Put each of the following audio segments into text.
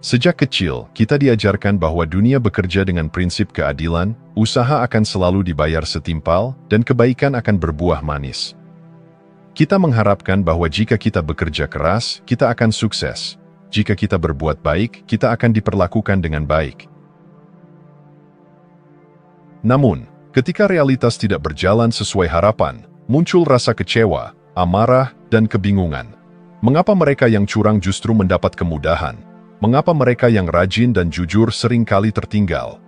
Sejak kecil, kita diajarkan bahwa dunia bekerja dengan prinsip keadilan, usaha akan selalu dibayar setimpal, dan kebaikan akan berbuah manis. Kita mengharapkan bahwa jika kita bekerja keras, kita akan sukses. Jika kita berbuat baik, kita akan diperlakukan dengan baik. Namun, ketika realitas tidak berjalan sesuai harapan, muncul rasa kecewa, amarah, dan kebingungan. Mengapa mereka yang curang justru mendapat kemudahan? Mengapa mereka yang rajin dan jujur seringkali tertinggal?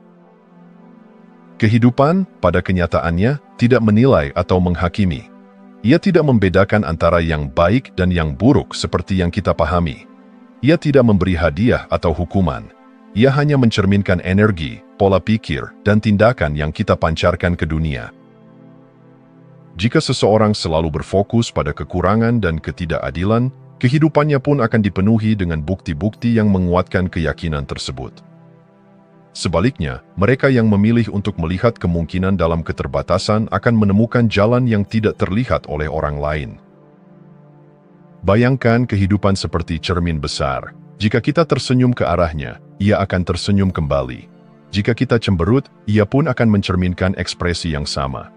Kehidupan, pada kenyataannya, tidak menilai atau menghakimi. Ia tidak membedakan antara yang baik dan yang buruk seperti yang kita pahami. Ia tidak memberi hadiah atau hukuman. Ia hanya mencerminkan energi, pola pikir, dan tindakan yang kita pancarkan ke dunia. Jika seseorang selalu berfokus pada kekurangan dan ketidakadilan, kehidupannya pun akan dipenuhi dengan bukti-bukti yang menguatkan keyakinan tersebut. Sebaliknya, mereka yang memilih untuk melihat kemungkinan dalam keterbatasan akan menemukan jalan yang tidak terlihat oleh orang lain. Bayangkan kehidupan seperti cermin besar. Jika kita tersenyum ke arahnya, ia akan tersenyum kembali. Jika kita cemberut, ia pun akan mencerminkan ekspresi yang sama.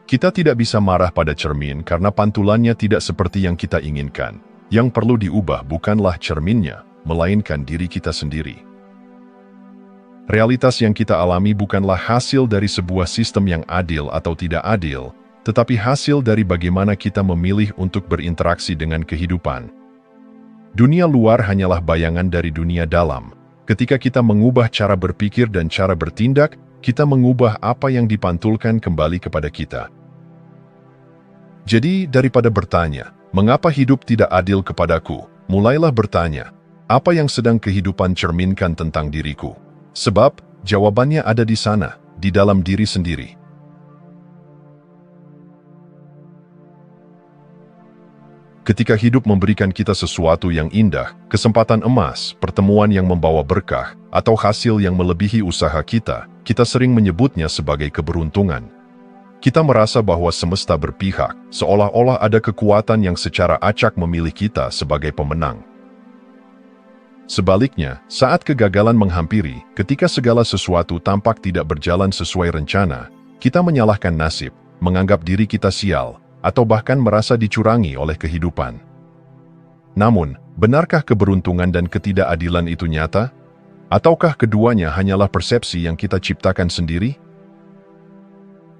Kita tidak bisa marah pada cermin karena pantulannya tidak seperti yang kita inginkan. Yang perlu diubah bukanlah cerminnya, melainkan diri kita sendiri. Realitas yang kita alami bukanlah hasil dari sebuah sistem yang adil atau tidak adil, tetapi hasil dari bagaimana kita memilih untuk berinteraksi dengan kehidupan. Dunia luar hanyalah bayangan dari dunia dalam. Ketika kita mengubah cara berpikir dan cara bertindak, kita mengubah apa yang dipantulkan kembali kepada kita. Jadi, daripada bertanya, mengapa hidup tidak adil kepadaku? Mulailah bertanya, apa yang sedang kehidupan cerminkan tentang diriku? Sebab, jawabannya ada di sana, di dalam diri sendiri. Ketika hidup memberikan kita sesuatu yang indah, kesempatan emas, pertemuan yang membawa berkah, atau hasil yang melebihi usaha kita, kita sering menyebutnya sebagai keberuntungan. Kita merasa bahwa semesta berpihak, seolah-olah ada kekuatan yang secara acak memilih kita sebagai pemenang. Sebaliknya, saat kegagalan menghampiri, ketika segala sesuatu tampak tidak berjalan sesuai rencana, kita menyalahkan nasib, menganggap diri kita sial, atau bahkan merasa dicurangi oleh kehidupan. Namun, benarkah keberuntungan dan ketidakadilan itu nyata? Ataukah keduanya hanyalah persepsi yang kita ciptakan sendiri?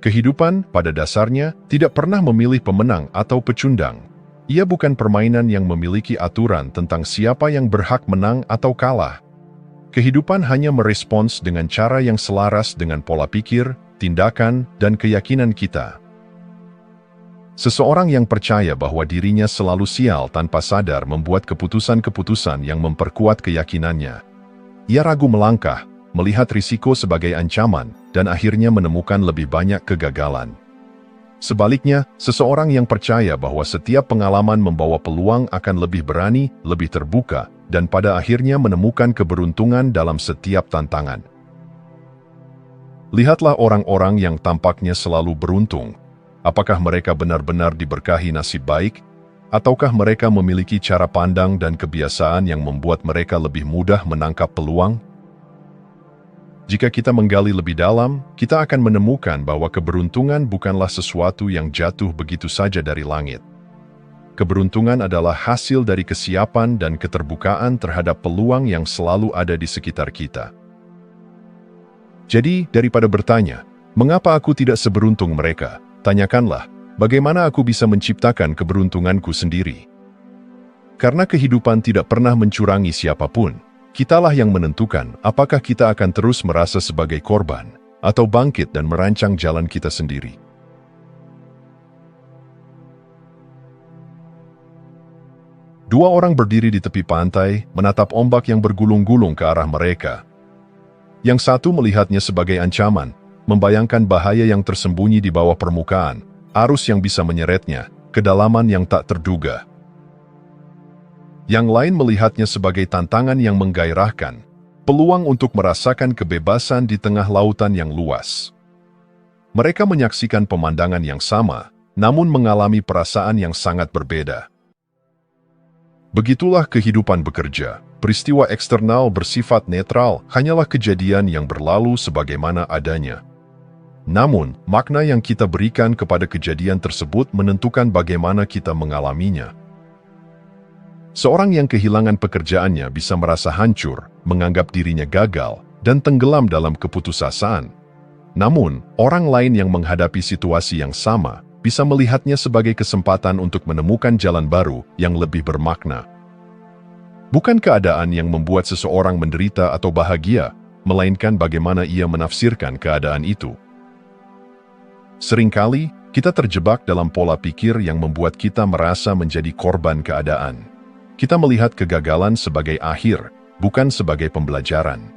Kehidupan, pada dasarnya, tidak pernah memilih pemenang atau pecundang. Ia bukan permainan yang memiliki aturan tentang siapa yang berhak menang atau kalah. Kehidupan hanya merespons dengan cara yang selaras dengan pola pikir, tindakan, dan keyakinan kita. Seseorang yang percaya bahwa dirinya selalu sial tanpa sadar membuat keputusan-keputusan yang memperkuat keyakinannya. Ia ragu melangkah, melihat risiko sebagai ancaman, dan akhirnya menemukan lebih banyak kegagalan. Sebaliknya, seseorang yang percaya bahwa setiap pengalaman membawa peluang akan lebih berani, lebih terbuka, dan pada akhirnya menemukan keberuntungan dalam setiap tantangan. Lihatlah orang-orang yang tampaknya selalu beruntung. Apakah mereka benar-benar diberkahi nasib baik? Ataukah mereka memiliki cara pandang dan kebiasaan yang membuat mereka lebih mudah menangkap peluang? Jika kita menggali lebih dalam, kita akan menemukan bahwa keberuntungan bukanlah sesuatu yang jatuh begitu saja dari langit. Keberuntungan adalah hasil dari kesiapan dan keterbukaan terhadap peluang yang selalu ada di sekitar kita. Jadi, daripada bertanya, mengapa aku tidak seberuntung mereka? Tanyakanlah, bagaimana aku bisa menciptakan keberuntunganku sendiri? Karena kehidupan tidak pernah mencurangi siapapun. Kitalah yang menentukan apakah kita akan terus merasa sebagai korban, atau bangkit dan merancang jalan kita sendiri. Dua orang berdiri di tepi pantai, menatap ombak yang bergulung-gulung ke arah mereka. Yang satu melihatnya sebagai ancaman, membayangkan bahaya yang tersembunyi di bawah permukaan, arus yang bisa menyeretnya, kedalaman yang tak terduga. Yang lain melihatnya sebagai tantangan yang menggairahkan, peluang untuk merasakan kebebasan di tengah lautan yang luas. Mereka menyaksikan pemandangan yang sama, namun mengalami perasaan yang sangat berbeda. Begitulah kehidupan bekerja. Peristiwa eksternal bersifat netral, hanyalah kejadian yang berlalu sebagaimana adanya. Namun, makna yang kita berikan kepada kejadian tersebut menentukan bagaimana kita mengalaminya. Seorang yang kehilangan pekerjaannya bisa merasa hancur, menganggap dirinya gagal, dan tenggelam dalam keputusasaan. Namun, orang lain yang menghadapi situasi yang sama bisa melihatnya sebagai kesempatan untuk menemukan jalan baru yang lebih bermakna. Bukan keadaan yang membuat seseorang menderita atau bahagia, melainkan bagaimana ia menafsirkan keadaan itu. Seringkali, kita terjebak dalam pola pikir yang membuat kita merasa menjadi korban keadaan. Kita melihat kegagalan sebagai akhir, bukan sebagai pembelajaran.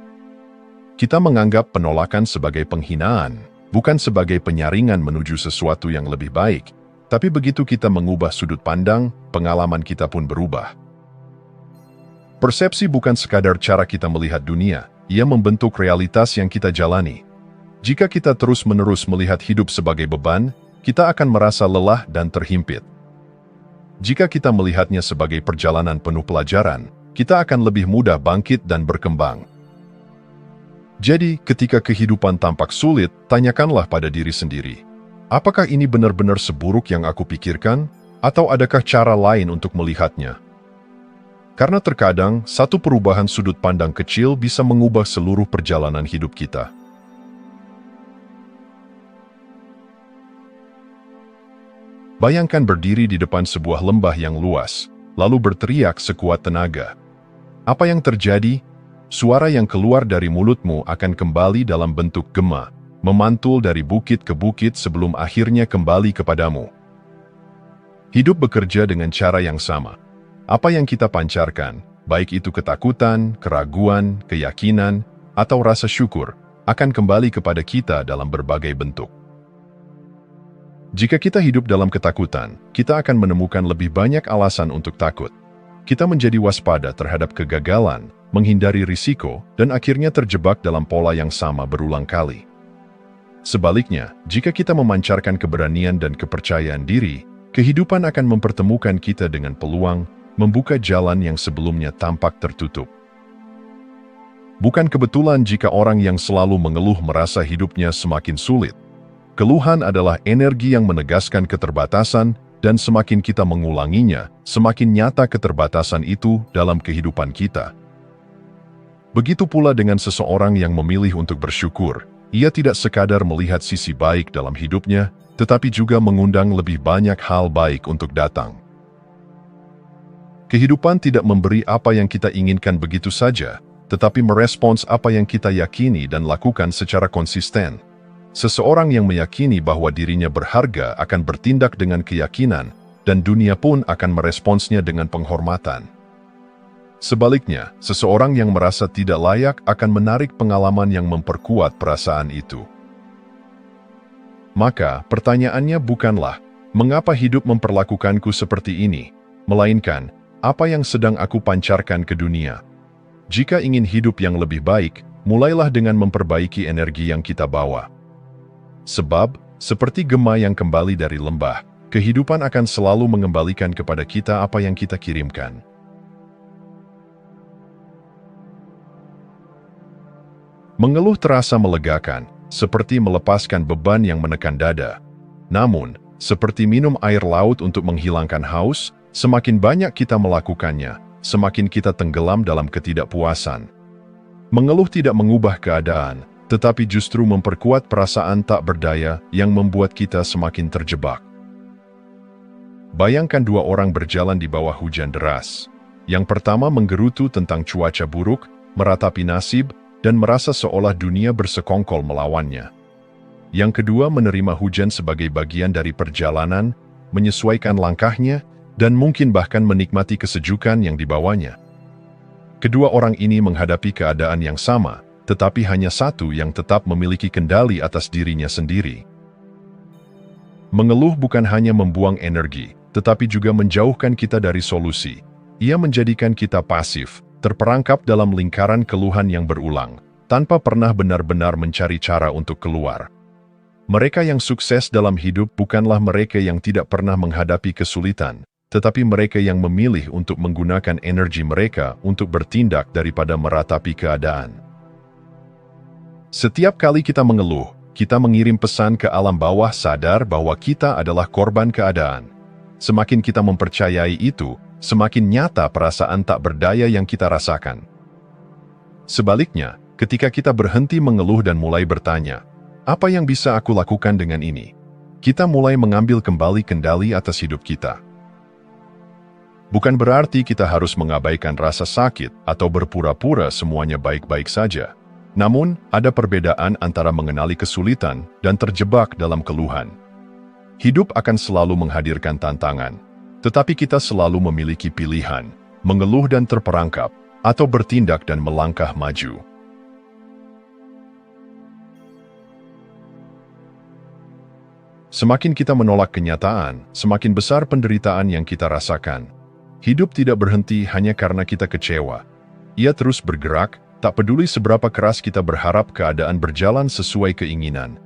Kita menganggap penolakan sebagai penghinaan, bukan sebagai penyaringan menuju sesuatu yang lebih baik. Tapi begitu kita mengubah sudut pandang, pengalaman kita pun berubah. Persepsi bukan sekadar cara kita melihat dunia, ia membentuk realitas yang kita jalani. Jika kita terus-menerus melihat hidup sebagai beban, kita akan merasa lelah dan terhimpit. Jika kita melihatnya sebagai perjalanan penuh pelajaran, kita akan lebih mudah bangkit dan berkembang. Jadi, ketika kehidupan tampak sulit, tanyakanlah pada diri sendiri, apakah ini benar-benar seburuk yang aku pikirkan, atau adakah cara lain untuk melihatnya? Karena terkadang, satu perubahan sudut pandang kecil bisa mengubah seluruh perjalanan hidup kita. Bayangkan berdiri di depan sebuah lembah yang luas, lalu berteriak sekuat tenaga. Apa yang terjadi? Suara yang keluar dari mulutmu akan kembali dalam bentuk gema, memantul dari bukit ke bukit sebelum akhirnya kembali kepadamu. Hidup bekerja dengan cara yang sama. Apa yang kita pancarkan, baik itu ketakutan, keraguan, keyakinan, atau rasa syukur, akan kembali kepada kita dalam berbagai bentuk. Jika kita hidup dalam ketakutan, kita akan menemukan lebih banyak alasan untuk takut. Kita menjadi waspada terhadap kegagalan, menghindari risiko, dan akhirnya terjebak dalam pola yang sama berulang kali. Sebaliknya, jika kita memancarkan keberanian dan kepercayaan diri, kehidupan akan mempertemukan kita dengan peluang, membuka jalan yang sebelumnya tampak tertutup. Bukan kebetulan jika orang yang selalu mengeluh merasa hidupnya semakin sulit. Keluhan adalah energi yang menegaskan keterbatasan, dan semakin kita mengulanginya, semakin nyata keterbatasan itu dalam kehidupan kita. Begitu pula dengan seseorang yang memilih untuk bersyukur. Ia tidak sekadar melihat sisi baik dalam hidupnya, tetapi juga mengundang lebih banyak hal baik untuk datang. Kehidupan tidak memberi apa yang kita inginkan begitu saja, tetapi merespons apa yang kita yakini dan lakukan secara konsisten. Seseorang yang meyakini bahwa dirinya berharga akan bertindak dengan keyakinan, dan dunia pun akan meresponsnya dengan penghormatan. Sebaliknya, seseorang yang merasa tidak layak akan menarik pengalaman yang memperkuat perasaan itu. Maka, pertanyaannya bukanlah, mengapa hidup memperlakukanku seperti ini, melainkan, apa yang sedang aku pancarkan ke dunia? Jika ingin hidup yang lebih baik, mulailah dengan memperbaiki energi yang kita bawa. Sebab, seperti gema yang kembali dari lembah, kehidupan akan selalu mengembalikan kepada kita apa yang kita kirimkan. Mengeluh terasa melegakan, seperti melepaskan beban yang menekan dada. Namun, seperti minum air laut untuk menghilangkan haus, semakin banyak kita melakukannya, semakin kita tenggelam dalam ketidakpuasan. Mengeluh tidak mengubah keadaan, tetapi justru memperkuat perasaan tak berdaya yang membuat kita semakin terjebak. Bayangkan dua orang berjalan di bawah hujan deras. Yang pertama menggerutu tentang cuaca buruk, meratapi nasib, dan merasa seolah dunia bersekongkol melawannya. Yang kedua menerima hujan sebagai bagian dari perjalanan, menyesuaikan langkahnya, dan mungkin bahkan menikmati kesejukan yang dibawanya. Kedua orang ini menghadapi keadaan yang sama, tetapi hanya satu yang tetap memiliki kendali atas dirinya sendiri. Mengeluh bukan hanya membuang energi, tetapi juga menjauhkan kita dari solusi. Ia menjadikan kita pasif, terperangkap dalam lingkaran keluhan yang berulang, tanpa pernah benar-benar mencari cara untuk keluar. Mereka yang sukses dalam hidup bukanlah mereka yang tidak pernah menghadapi kesulitan, tetapi mereka yang memilih untuk menggunakan energi mereka untuk bertindak daripada meratapi keadaan. Setiap kali kita mengeluh, kita mengirim pesan ke alam bawah sadar bahwa kita adalah korban keadaan. Semakin kita mempercayai itu, semakin nyata perasaan tak berdaya yang kita rasakan. Sebaliknya, ketika kita berhenti mengeluh dan mulai bertanya, apa yang bisa aku lakukan dengan ini? Kita mulai mengambil kembali kendali atas hidup kita. Bukan berarti kita harus mengabaikan rasa sakit atau berpura-pura semuanya baik-baik saja. Namun, ada perbedaan antara mengenali kesulitan dan terjebak dalam keluhan. Hidup akan selalu menghadirkan tantangan, tetapi kita selalu memiliki pilihan, mengeluh dan terperangkap, atau bertindak dan melangkah maju. Semakin kita menolak kenyataan, semakin besar penderitaan yang kita rasakan. Hidup tidak berhenti hanya karena kita kecewa. Ia terus bergerak, tak peduli seberapa keras kita berharap keadaan berjalan sesuai keinginan.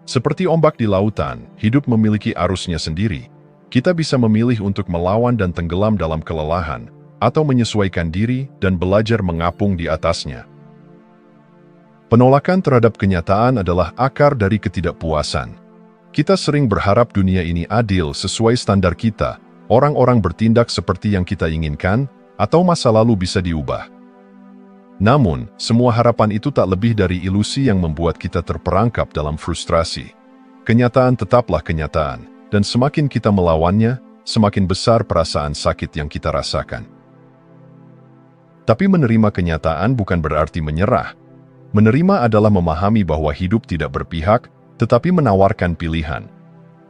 Seperti ombak di lautan, hidup memiliki arusnya sendiri. Kita bisa memilih untuk melawan dan tenggelam dalam kelelahan, atau menyesuaikan diri dan belajar mengapung di atasnya. Penolakan terhadap kenyataan adalah akar dari ketidakpuasan. Kita sering berharap dunia ini adil sesuai standar kita, orang-orang bertindak seperti yang kita inginkan, atau masa lalu bisa diubah. Namun, semua harapan itu tak lebih dari ilusi yang membuat kita terperangkap dalam frustrasi. Kenyataan tetaplah kenyataan, dan semakin kita melawannya, semakin besar perasaan sakit yang kita rasakan. Tapi menerima kenyataan bukan berarti menyerah. Menerima adalah memahami bahwa hidup tidak berpihak, tetapi menawarkan pilihan.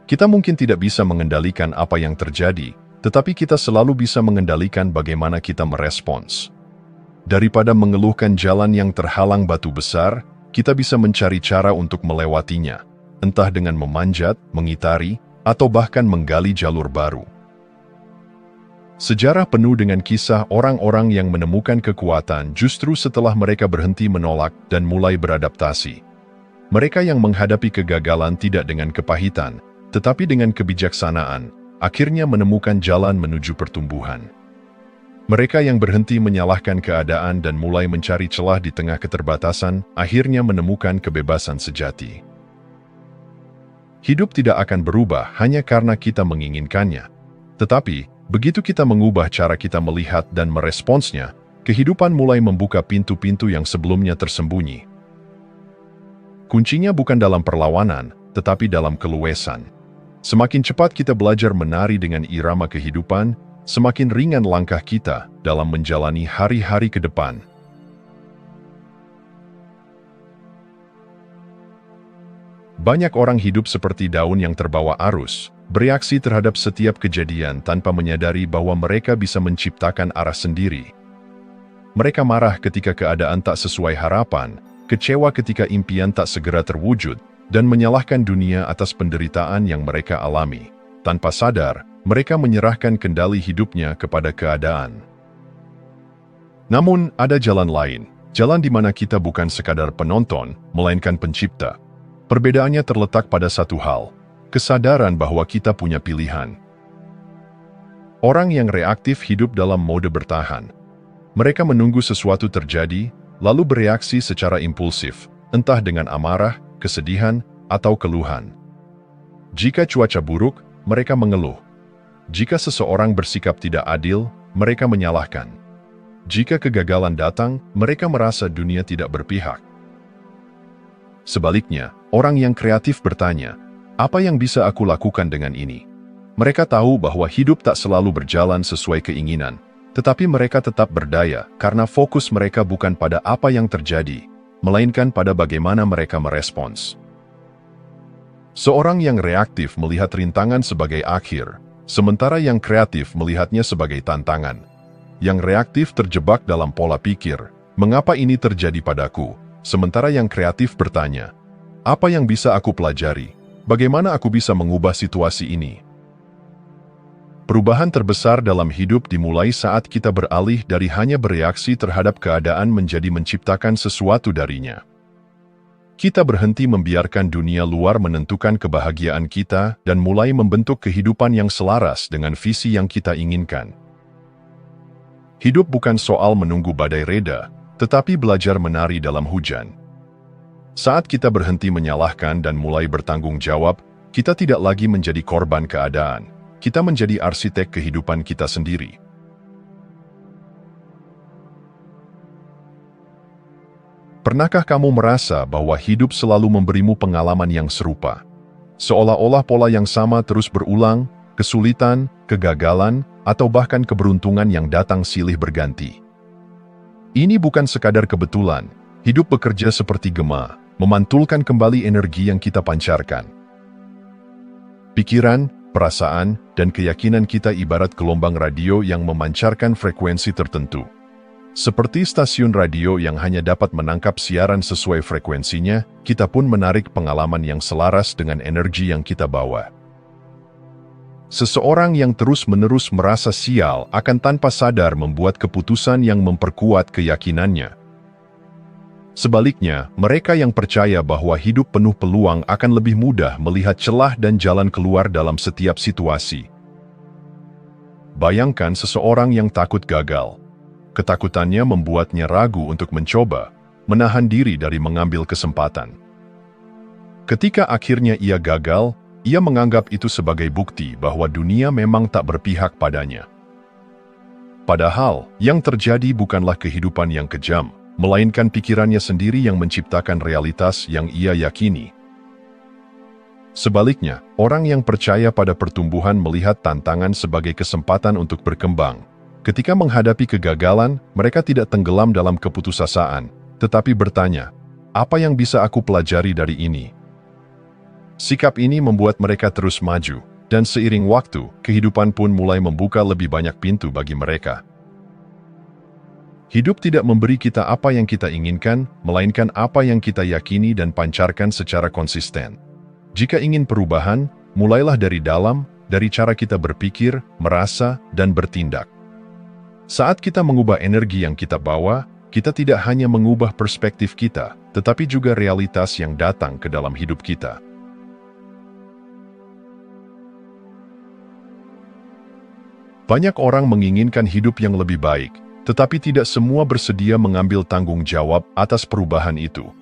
Kita mungkin tidak bisa mengendalikan apa yang terjadi, tetapi kita selalu bisa mengendalikan bagaimana kita merespons. Daripada mengeluhkan jalan yang terhalang batu besar, kita bisa mencari cara untuk melewatinya, entah dengan memanjat, mengitari, atau bahkan menggali jalur baru. Sejarah penuh dengan kisah orang-orang yang menemukan kekuatan justru setelah mereka berhenti menolak dan mulai beradaptasi. Mereka yang menghadapi kegagalan tidak dengan kepahitan, tetapi dengan kebijaksanaan, akhirnya menemukan jalan menuju pertumbuhan. Mereka yang berhenti menyalahkan keadaan dan mulai mencari celah di tengah keterbatasan, akhirnya menemukan kebebasan sejati. Hidup tidak akan berubah hanya karena kita menginginkannya. Tetapi, begitu kita mengubah cara kita melihat dan meresponsnya, kehidupan mulai membuka pintu-pintu yang sebelumnya tersembunyi. Kuncinya bukan dalam perlawanan, tetapi dalam keluasan. Semakin cepat kita belajar menari dengan irama kehidupan, semakin ringan langkah kita dalam menjalani hari-hari ke depan. Banyak orang hidup seperti daun yang terbawa arus, bereaksi terhadap setiap kejadian tanpa menyadari bahwa mereka bisa menciptakan arah sendiri. Mereka marah ketika keadaan tak sesuai harapan, kecewa ketika impian tak segera terwujud, dan menyalahkan dunia atas penderitaan yang mereka alami. Tanpa sadar, mereka menyerahkan kendali hidupnya kepada keadaan. Namun, ada jalan lain, jalan di mana kita bukan sekadar penonton, melainkan pencipta. Perbedaannya terletak pada satu hal, kesadaran bahwa kita punya pilihan. Orang yang reaktif hidup dalam mode bertahan. Mereka menunggu sesuatu terjadi, lalu bereaksi secara impulsif, entah dengan amarah, kesedihan, atau keluhan. Jika cuaca buruk, mereka mengeluh. Jika seseorang bersikap tidak adil, mereka menyalahkan. Jika kegagalan datang, mereka merasa dunia tidak berpihak. Sebaliknya, orang yang kreatif bertanya, apa yang bisa aku lakukan dengan ini? Mereka tahu bahwa hidup tak selalu berjalan sesuai keinginan, tetapi mereka tetap berdaya karena fokus mereka bukan pada apa yang terjadi, melainkan pada bagaimana mereka merespons. Seorang yang reaktif melihat rintangan sebagai akhir, sementara yang kreatif melihatnya sebagai tantangan. Yang reaktif terjebak dalam pola pikir, mengapa ini terjadi padaku? Sementara yang kreatif bertanya, apa yang bisa aku pelajari? Bagaimana aku bisa mengubah situasi ini? Perubahan terbesar dalam hidup dimulai saat kita beralih dari hanya bereaksi terhadap keadaan menjadi menciptakan sesuatu darinya. Kita berhenti membiarkan dunia luar menentukan kebahagiaan kita dan mulai membentuk kehidupan yang selaras dengan visi yang kita inginkan. Hidup bukan soal menunggu badai reda, tetapi belajar menari dalam hujan. Saat kita berhenti menyalahkan dan mulai bertanggung jawab, kita tidak lagi menjadi korban keadaan. Kita menjadi arsitek kehidupan kita sendiri. Pernahkah kamu merasa bahwa hidup selalu memberimu pengalaman yang serupa? Seolah-olah pola yang sama terus berulang, kesulitan, kegagalan, atau bahkan keberuntungan yang datang silih berganti. Ini bukan sekadar kebetulan, hidup bekerja seperti gema, memantulkan kembali energi yang kita pancarkan. Pikiran, perasaan, dan keyakinan kita ibarat gelombang radio yang memancarkan frekuensi tertentu. Seperti stasiun radio yang hanya dapat menangkap siaran sesuai frekuensinya, kita pun menarik pengalaman yang selaras dengan energi yang kita bawa. Seseorang yang terus-menerus merasa sial akan tanpa sadar membuat keputusan yang memperkuat keyakinannya. Sebaliknya, mereka yang percaya bahwa hidup penuh peluang akan lebih mudah melihat celah dan jalan keluar dalam setiap situasi. Bayangkan seseorang yang takut gagal. Ketakutannya membuatnya ragu untuk mencoba, menahan diri dari mengambil kesempatan. Ketika akhirnya ia gagal, ia menganggap itu sebagai bukti bahwa dunia memang tak berpihak padanya. Padahal, yang terjadi bukanlah kehidupan yang kejam, melainkan pikirannya sendiri yang menciptakan realitas yang ia yakini. Sebaliknya, orang yang percaya pada pertumbuhan melihat tantangan sebagai kesempatan untuk berkembang. Ketika menghadapi kegagalan, mereka tidak tenggelam dalam keputusasaan, tetapi bertanya, apa yang bisa aku pelajari dari ini? Sikap ini membuat mereka terus maju, dan seiring waktu, kehidupan pun mulai membuka lebih banyak pintu bagi mereka. Hidup tidak memberi kita apa yang kita inginkan, melainkan apa yang kita yakini dan pancarkan secara konsisten. Jika ingin perubahan, mulailah dari dalam, dari cara kita berpikir, merasa, dan bertindak. Saat kita mengubah energi yang kita bawa, kita tidak hanya mengubah perspektif kita, tetapi juga realitas yang datang ke dalam hidup kita. Banyak orang menginginkan hidup yang lebih baik, tetapi tidak semua bersedia mengambil tanggung jawab atas perubahan itu.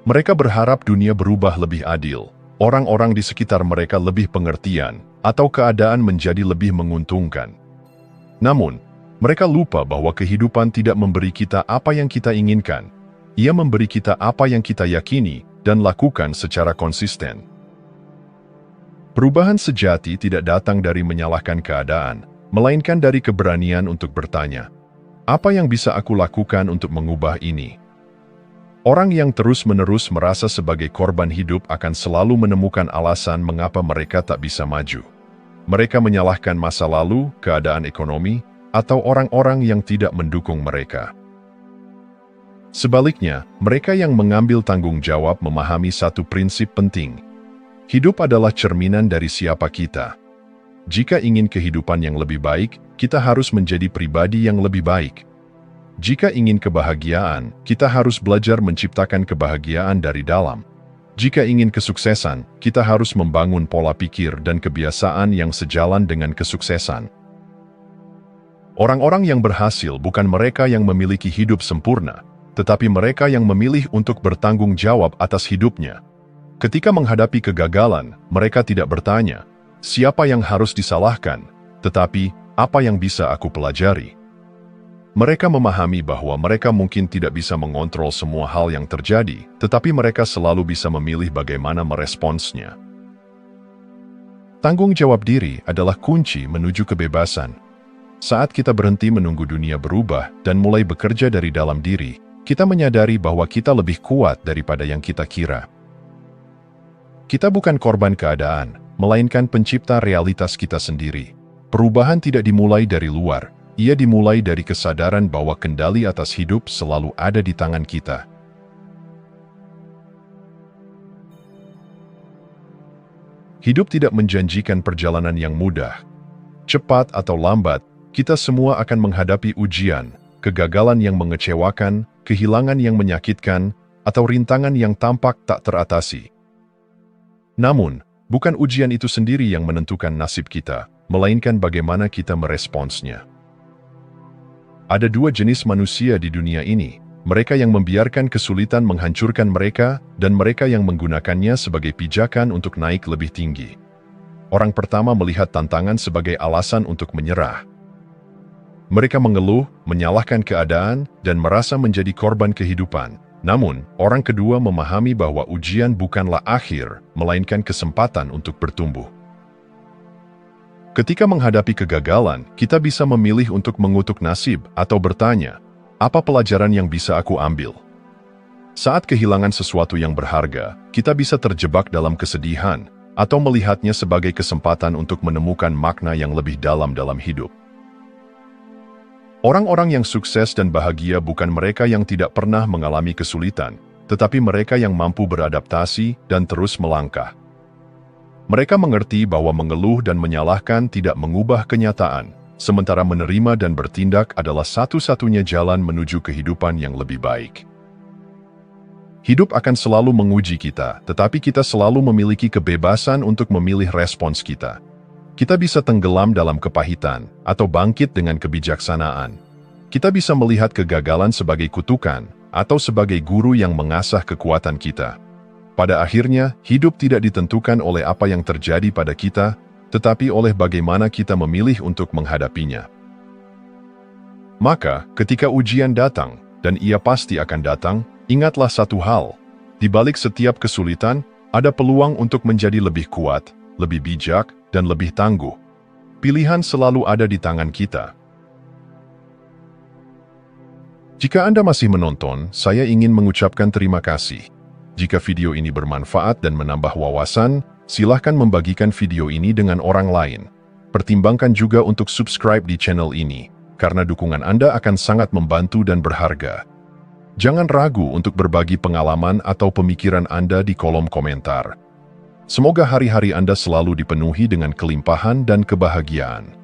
Mereka berharap dunia berubah lebih adil, orang-orang di sekitar mereka lebih pengertian, atau keadaan menjadi lebih menguntungkan. Namun, mereka lupa bahwa kehidupan tidak memberi kita apa yang kita inginkan. Ia memberi kita apa yang kita yakini dan lakukan secara konsisten. Perubahan sejati tidak datang dari menyalahkan keadaan, melainkan dari keberanian untuk bertanya, apa yang bisa aku lakukan untuk mengubah ini? Orang yang terus-menerus merasa sebagai korban hidup akan selalu menemukan alasan mengapa mereka tak bisa maju. Mereka menyalahkan masa lalu, keadaan ekonomi, atau orang-orang yang tidak mendukung mereka. Sebaliknya, mereka yang mengambil tanggung jawab memahami satu prinsip penting. Hidup adalah cerminan dari siapa kita. Jika ingin kehidupan yang lebih baik, kita harus menjadi pribadi yang lebih baik. Jika ingin kebahagiaan, kita harus belajar menciptakan kebahagiaan dari dalam. Jika ingin kesuksesan, kita harus membangun pola pikir dan kebiasaan yang sejalan dengan kesuksesan. Orang-orang yang berhasil bukan mereka yang memiliki hidup sempurna, tetapi mereka yang memilih untuk bertanggung jawab atas hidupnya. Ketika menghadapi kegagalan, mereka tidak bertanya, siapa yang harus disalahkan, tetapi apa yang bisa aku pelajari. Mereka memahami bahwa mereka mungkin tidak bisa mengontrol semua hal yang terjadi, tetapi mereka selalu bisa memilih bagaimana meresponsnya. Tanggung jawab diri adalah kunci menuju kebebasan. Saat kita berhenti menunggu dunia berubah dan mulai bekerja dari dalam diri, kita menyadari bahwa kita lebih kuat daripada yang kita kira. Kita bukan korban keadaan, melainkan pencipta realitas kita sendiri. Perubahan tidak dimulai dari luar, ia dimulai dari kesadaran bahwa kendali atas hidup selalu ada di tangan kita. Hidup tidak menjanjikan perjalanan yang mudah. Cepat atau lambat, kita semua akan menghadapi ujian, kegagalan yang mengecewakan, kehilangan yang menyakitkan, atau rintangan yang tampak tak teratasi. Namun, bukan ujian itu sendiri yang menentukan nasib kita, melainkan bagaimana kita meresponsnya. Ada dua jenis manusia di dunia ini, mereka yang membiarkan kesulitan menghancurkan mereka dan mereka yang menggunakannya sebagai pijakan untuk naik lebih tinggi. Orang pertama melihat tantangan sebagai alasan untuk menyerah. Mereka mengeluh, menyalahkan keadaan, dan merasa menjadi korban kehidupan. Namun, orang kedua memahami bahwa ujian bukanlah akhir, melainkan kesempatan untuk bertumbuh. Ketika menghadapi kegagalan, kita bisa memilih untuk mengutuk nasib atau bertanya, apa pelajaran yang bisa aku ambil? Saat kehilangan sesuatu yang berharga, kita bisa terjebak dalam kesedihan atau melihatnya sebagai kesempatan untuk menemukan makna yang lebih dalam hidup. Orang-orang yang sukses dan bahagia bukan mereka yang tidak pernah mengalami kesulitan, tetapi mereka yang mampu beradaptasi dan terus melangkah. Mereka mengerti bahwa mengeluh dan menyalahkan tidak mengubah kenyataan, sementara menerima dan bertindak adalah satu-satunya jalan menuju kehidupan yang lebih baik. Hidup akan selalu menguji kita, tetapi kita selalu memiliki kebebasan untuk memilih respons kita. Kita bisa tenggelam dalam kepahitan, atau bangkit dengan kebijaksanaan. Kita bisa melihat kegagalan sebagai kutukan, atau sebagai guru yang mengasah kekuatan kita. Pada akhirnya, hidup tidak ditentukan oleh apa yang terjadi pada kita, tetapi oleh bagaimana kita memilih untuk menghadapinya. Maka, ketika ujian datang, dan ia pasti akan datang, ingatlah satu hal. Di balik setiap kesulitan, ada peluang untuk menjadi lebih kuat, lebih bijak, dan lebih tangguh. Pilihan selalu ada di tangan kita. Jika Anda masih menonton, saya ingin mengucapkan terima kasih. Jika video ini bermanfaat dan menambah wawasan, silahkan membagikan video ini dengan orang lain. Pertimbangkan juga untuk subscribe di channel ini, karena dukungan Anda akan sangat membantu dan berharga. Jangan ragu untuk berbagi pengalaman atau pemikiran Anda di kolom komentar. Semoga hari-hari Anda selalu dipenuhi dengan kelimpahan dan kebahagiaan.